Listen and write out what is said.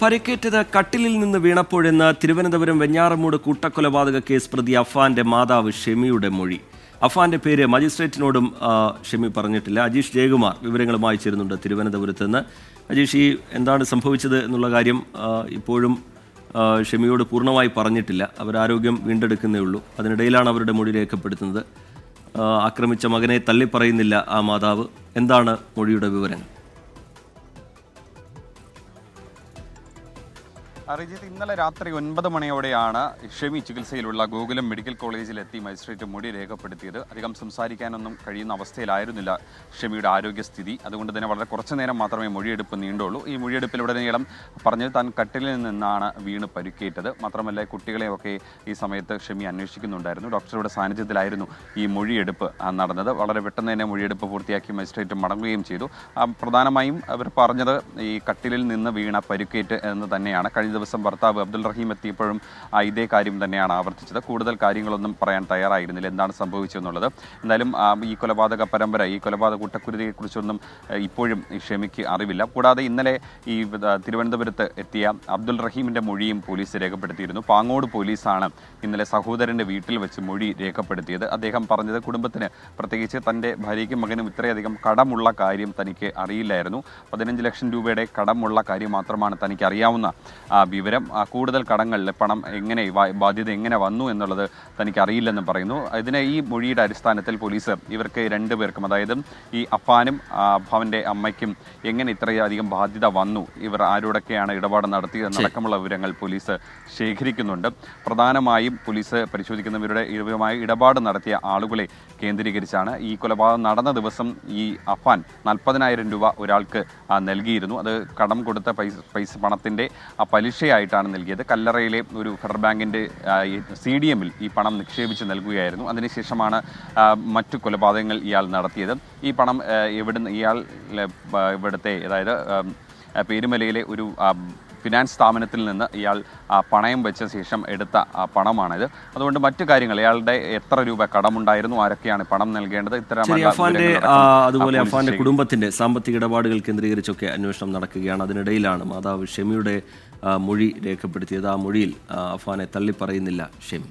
പരിക്കേറ്റത് കട്ടിലിൽ നിന്ന് വീണപ്പോഴെന്ന് തിരുവനന്തപുരം വെഞ്ഞാറമൂട് കൂട്ടക്കൊലപാതക കേസ് പ്രതി അഫാന്റെ മാതാവ് ഷെമിയുടെ മൊഴി. അഫാന്റെ പേര് മജിസ്ട്രേറ്റിനോടും ഷെമി പറഞ്ഞിട്ടില്ല. അജീഷ് ജയകുമാർ വിവരങ്ങളുമായി ചേരുന്നുണ്ട് തിരുവനന്തപുരത്ത് നിന്ന്. അജീഷ്, എന്താണ് സംഭവിച്ചത് എന്നുള്ള കാര്യം ഇപ്പോഴും ഷെമിയോട് പൂർണ്ണമായി പറഞ്ഞിട്ടില്ല. അവരാരോഗ്യം വീണ്ടെടുക്കുന്നേ ഉള്ളൂ. അതിനിടയിലാണ് അവരുടെ മൊഴി രേഖപ്പെടുത്തുന്നത്. ആക്രമിച്ച മകനെ തള്ളിപ്പറയുന്നില്ല ആ മാതാവ്. എന്താണ് മൊഴിയുടെ വിവരങ്ങൾ? അറിജിത്ത്, ഇന്നലെ രാത്രി 9 മണിയോടെയാണ് ഷെമി ചികിത്സയിലുള്ള ഗോകുലം മെഡിക്കൽ കോളേജിലെത്തി മജിസ്ട്രേറ്റ് മൊഴി രേഖപ്പെടുത്തിയത്. അധികം സംസാരിക്കാനൊന്നും കഴിയുന്ന അവസ്ഥയിലായിരുന്നില്ല ഷെമിയുടെ ആരോഗ്യസ്ഥിതി. അതുകൊണ്ട് തന്നെ വളരെ കുറച്ചു നേരം മാത്രമേ മൊഴിയെടുപ്പ് നീണ്ടുള്ളൂ. ഈ മൊഴിയെടുപ്പിലുടനീളം പറഞ്ഞത് താൻ കട്ടിലിൽ നിന്നാണ് വീണ് പരിക്കേറ്റത്. മാത്രമല്ല, കുട്ടികളെയൊക്കെ ഈ സമയത്ത് ഷെമി അന്വേഷിക്കുന്നുണ്ടായിരുന്നു. ഡോക്ടറുടെ സാന്നിധ്യത്തിലായിരുന്നു ഈ മൊഴിയെടുപ്പ് നടന്നത്. വളരെ പെട്ടെന്ന് തന്നെ മൊഴിയെടുപ്പ് പൂർത്തിയാക്കി മജിസ്ട്രേറ്റ് മടങ്ങുകയും ചെയ്തു. പ്രധാനമായും അവർ പറഞ്ഞത് ഈ കട്ടിലിൽ നിന്ന് വീണ പരിക്കേറ്റ് എന്ന് തന്നെയാണ്. കഴിഞ്ഞ ദിവസം ഭർത്താവ് അബ്ദുൾ റഹീം എത്തിയപ്പോഴും ഇതേ കാര്യം തന്നെയാണ് ആവർത്തിച്ചത്. കൂടുതൽ കാര്യങ്ങളൊന്നും പറയാൻ തയ്യാറായിരുന്നില്ല എന്താണ് സംഭവിച്ചതെന്നുള്ളത്. എന്തായാലും ഈ കൊലപാതക പരമ്പര, ഈ കൊലപാതക കൂട്ടക്കുരുതിയെക്കുറിച്ചൊന്നും ഇപ്പോഴും ഷെമിക്ക് അറിവില്ല. കൂടാതെ ഇന്നലെ ഈ തിരുവനന്തപുരത്ത് എത്തിയ അബ്ദുൾ റഹീമിൻ്റെ മൊഴിയും പോലീസ് രേഖപ്പെടുത്തിയിരുന്നു. പാങ്ങോട് പോലീസാണ് ഇന്നലെ സഹോദരൻ്റെ വീട്ടിൽ വെച്ച് മൊഴി രേഖപ്പെടുത്തിയത്. അദ്ദേഹം പറഞ്ഞത് കുടുംബത്തിന്, പ്രത്യേകിച്ച് തൻ്റെ ഭാര്യയ്ക്കും മകനും ഇത്രയധികം കടമുള്ള കാര്യം തനിക്ക് അറിയില്ലായിരുന്നു. 15 ലക്ഷം രൂപയുടെ കടമുള്ള കാര്യം മാത്രമാണ് തനിക്ക് അറിയാവുന്ന വിവരം. കൂടുതൽ കടങ്ങളിൽ പണം എങ്ങനെ, ബാധ്യത എങ്ങനെ വന്നു എന്നുള്ളത് തനിക്ക് അറിയില്ലെന്ന് പറയുന്നു. ഈ മൊഴിയുടെ അടിസ്ഥാനത്തിൽ പോലീസ് ഇവർക്ക് രണ്ടുപേർക്കും, അതായത് ഈ അപ്പാനും അവൻ്റെ അമ്മയ്ക്കും എങ്ങനെ ഇത്രയധികം ബാധ്യത വന്നു, ഇവർ ആരോടൊക്കെയാണ് ഇടപാട് നടത്തിയതെന്നടക്കമുള്ള വിവരങ്ങൾ പോലീസ് ശേഖരിക്കുന്നുണ്ട്. പ്രധാനമായും പോലീസ് പരിശോധിക്കുന്നവരുടെ ഇവരുമായി ഇടപാട് നടത്തിയ ആളുകളെ കേന്ദ്രീകരിച്ചാണ്. ഈ കൊലപാതകം നടന്ന ദിവസം ഈ അഫാൻ 40,000 രൂപ ഒരാൾക്ക് നൽകിയിരുന്നു. അത് കടം കൊടുത്ത പൈസ പണത്തിൻ്റെ പലിശയായിട്ടാണ് നൽകിയത്. കല്ലറയിലെ ഒരു ഫെഡറൽ ബാങ്കിൻ്റെ CDMൽ ഈ പണം നിക്ഷേപിച്ച് നൽകുകയായിരുന്നു. അതിനുശേഷമാണ് മറ്റു കൊലപാതകങ്ങൾ ഇയാൾ നടത്തിയത്. ഈ പണം ഇവിടുത്തെ, അതായത് പേരുമലയിലെ ഒരു ഫിനാൻസ് സ്ഥാപനത്തിൽ നിന്ന് ഇയാൾ പണയം വെച്ച ശേഷം എടുത്ത പണമാണിത്. അതുകൊണ്ട് മറ്റു കാര്യങ്ങൾ, ഇയാളുടെ എത്ര രൂപ കടമുണ്ടായിരുന്നു, ആരൊക്കെയാണ് പണം നൽകേണ്ടത്, അതുപോലെ അഫാന്റെ കുടുംബത്തിന്റെ സാമ്പത്തിക ഇടപാടുകൾ കേന്ദ്രീകരിച്ചൊക്കെ അന്വേഷണം നടക്കുകയാണ്. അതിനിടയിലാണ് മാതാവ് ഷെമിയുടെ മൊഴി രേഖപ്പെടുത്തിയത്. ആ മൊഴിയിൽ അഫാനെ തള്ളിപ്പറയുന്നില്ല ഷെമി.